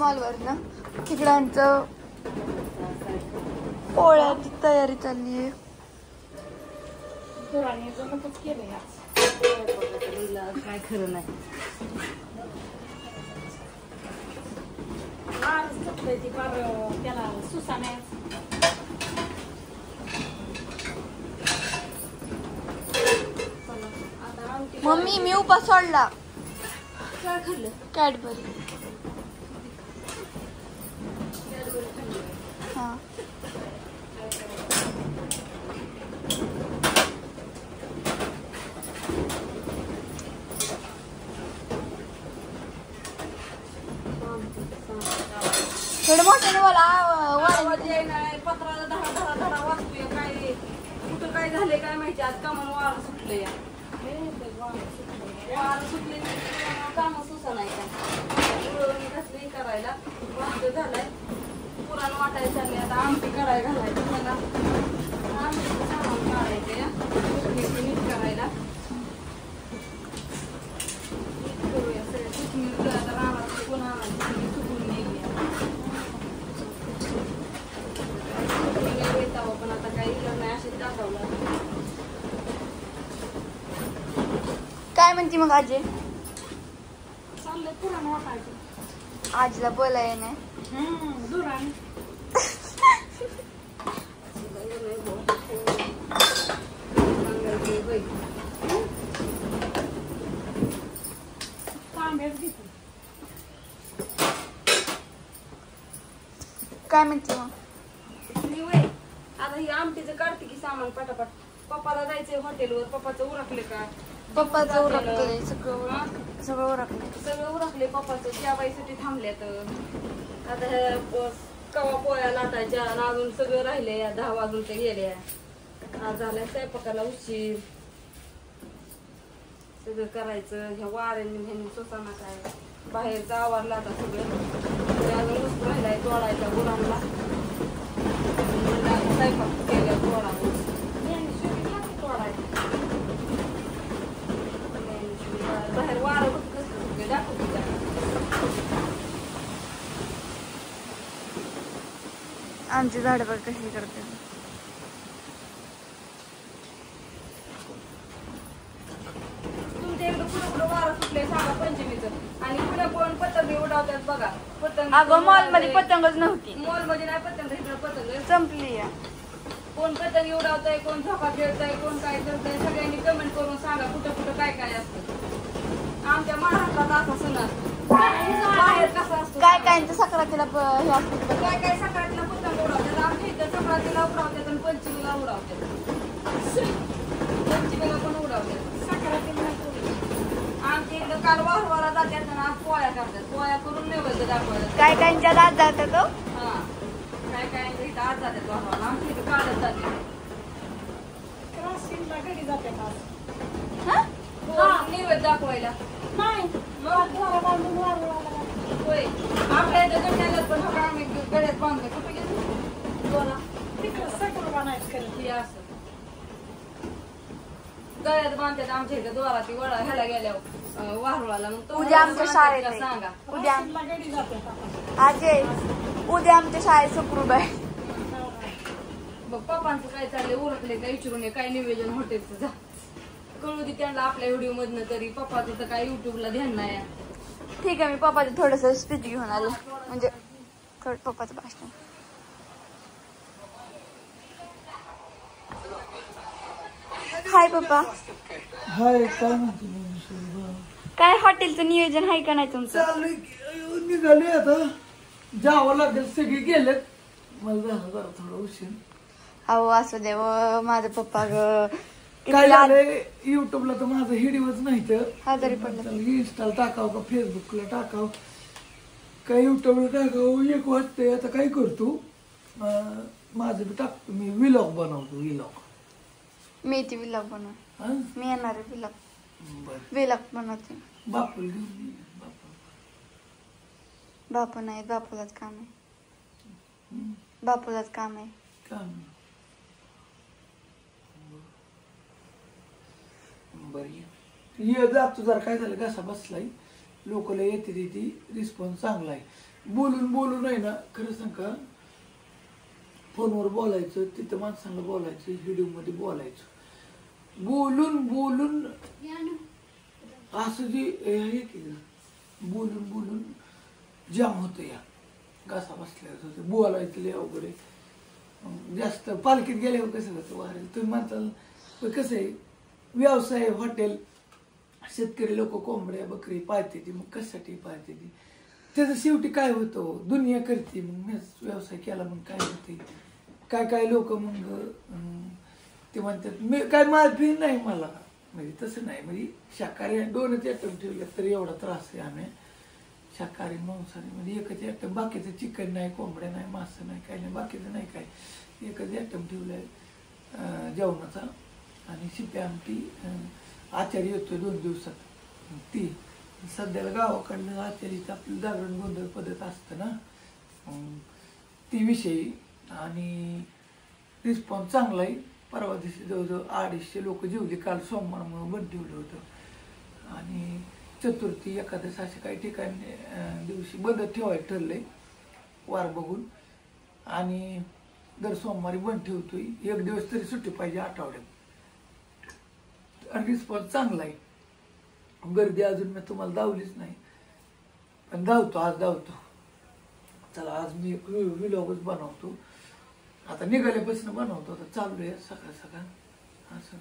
मॉलवर ना. तिकडे आमचं पोळ्याची तयारी चालली आहे. काय खरं नाही. त्याला सुसाने मम्मी मी उपास सोडला. काय खाल्लं? कॅडबरी. हा थोडं मोठ्याने बोला. पत्राला धडा वाचतोय. काय कुठं काय झाले काय माहिती. आज कामाला वार सुटले. वार सुटले काम सुसा नाही का कसली करायला वांग झालाय. पुराण वाटायला चालले. आता आमटी करायला घालायचं मला. आमटीचं सामान काढायचं या नीट करायला. नीट करूया सगळं. चुकून आता रानात कोण आणायचं चुकून नेली. पण आता काही नाही असेच दाखवलं. काय म्हणते मग आजी? चाललंय पुराण वाटायचं. आजीला बोलाय नाही. दुराण काय म्हणते मग? आता ही आमटीचं काढते की सामान पटापट. पप्पाला जायचंय हॉटेलवर. पप्पाचं उरकले का? पप्पाचं उरकलंय सगळं. सगळं उरकलंय. सगळं उरकले पप्पाचं. जेवायसाठी थांबल्यात. आता कवा पोळ्या लाटायच्या अजून सगळं राहिले. 10 वाजून ते गेल्या. आज झालाय स्वयंपाकाला उशीर. सगळं करायचं. ह्या वाऱ्याने सोसाना काय बाहेरचा आवारला आता सगळं. अजून वस्तू राहिलाय तोडायचा गुरांना. स्वयंपाक केल्या तोडा तोडायचं. बाहेर वारं बघ दाखवतो. आमची झाडं बघ कशी करते. तुमच्या इकडे पुढे पुढे वारं सुटले सांगा पंचमीचं. आणि पुढे कोण पतंग उडवतात बघा. पतंग अगं मॉल मध्ये पतंगच नव्हती. मॉल मध्ये नाही पतंग. इकडे पतंग संपली. कोण पतंग उडवतंय कोण झोका खेळतंय कोण काय करतंय. सगळ्यांनी कमेंट करून सांगा कुठं कुठं काय काय असतं. आमच्या महाराष्ट्रात असा सण असतो. बाहेर कसा असतो. काय कायचं सक्रातीला हे असतं. काय काय सकाळीला पतंग उडवतात. आमच्या इथं सकाळीला उडवतात आणि पंचमीला उडवतात. पंचमीला पण उडवतात. सकाळीला आमच्या इकडं काल वारवाला जातात आणि आज पोळ्या करतात. पोळ्या करून नैवेद्य दाखवायला. काय कायच्या दात जातात. हा काय काय इथं आज जातात वारवाला. आमच्या इथं कालच जाते. घरी जातात नैवेद्य दाखवायला. नाही होय आपल्या इथं गड्याला पण आम्ही गड्यात बांधलं. कुठे गेलो सगळं बांधायचं असं गळ्यात बांधतात. आमच्या इथं दोराची वळा ह्याला गेल्यावर वारुळाला. मग उद्या आमच्या शाळेत सांगा. उद्या आजे उद्या आमच्या शाळेत सुखरूप आहे. बघ पप्पांचं काय चाललंय उरकले काय विचारून काय नियोजन हॉटेलचं जा कळू दे त्यांना आपल्या व्हिडिओ मधनं तरी. पप्पाचं तर काय युट्यूबला ध्यान नाही. ठीक आहे मी पप्पाचं थोडस स्पीच घेऊन आले. म्हणजे थोडं पप्पाचं भाषण. हाय पप्पा. हाय काय म्हणते. काय हॉटेलचं नियोजन आहे का नाही तुमचं? निघाले आता जावं लागेल. सगळे गेलेत. मला झालं जरा थोडं उशीर. अहो असू दे माझं पप्पा काय झालंय युट्यूबला तर माझं व्हिडिओच नाही तर आजारी पडलं. इन्स्टाला टाकावं का फेसबुकला टाकावं काय युट्यूबला टाकावं एक वाजते. आता काय करतो माझं बी टाकतो. मी व्लॉग बनवतो. व्लॉग मी ती विलॉग बनव. मी येणार आहे विलॉग बनवते. बापू बापू नाही बापूलाच काम आहे. बापूलाच काम आहे. काम बरं ये जातो. जरा काय झालं घसा बसलाय. लोकला येते ती रिस्पॉन्स चांगला आहे. बोलून बोलून आहे ना, खरं सांग का, फोनवर बोलायचं, तिथं माणसांना बोलायचं, व्हिडिओमध्ये बोलायचं, बोलून बोलून असं जे हे केलं, बोलून बोलून जाम होतं या घासा बसल्यावर होतं, बोलायचं लय अवघड आहे. जास्त पालखीत गेल्यावर कसं होतं वारेल तुम्ही म्हणताल. कसं आहे, व्यवसाय, हॉटेल, शेतकरी लोक कोंबड्या बकरी पाळते ती, मग कशासाठी पाळते ती, त्याचं शेवटी काय होतं, दुनिया करते. मग मी व्यवसाय केला मग काय होते, काय काय लोक मग ते म्हणतात मी काय मालफी नाही मला, म्हणजे तसं नाही. म्हणजे शाकाहारी दोनच आयटम ठेवले तरी एवढा त्रास आहे. आम्ही शाकाहारी मांसाहारी म्हणजे एकच आयटम, बाकीचं चिकन नाही, कोंबड्या नाही, मासं नाही, काही नाही, बाकीचं नाही काय, एकच आयटम ठेवलं आहे जेवणाचा. आणि शिपी आमटी, आचारी येतो 2 दिवसात, ती सध्याला गावाकडलं आचारीचं आपलं जागरण गोंधळ पद्धत असतं ना, ती विषयी. आणि रिस्पॉन्स चांगला आहे. परवा दिवशी जवळजवळ 250 लोक जेवली. काल सोमवारमुळं बंद ठेवलं होतं. आणि चतुर्थी, एकादश अशा काही ठिकाणी दिवशी बंद ठेवायला ठरलंय वार बघून. आणि दर सोमवारी बंद ठेवतोय. 1 दिवस तरी सुट्टी पाहिजे आठवड्यात. आणि रिस्पॉन्स चांगला आहे. गर्दी अजून मी तुम्हाला दावलीच नाही, पण धावतो, आज धावतो. चला आज मी व्लॉगच बनवतो. आता निघाल्यापासून बनवतो. आता चालू आहे सकाळ सकाळ असं.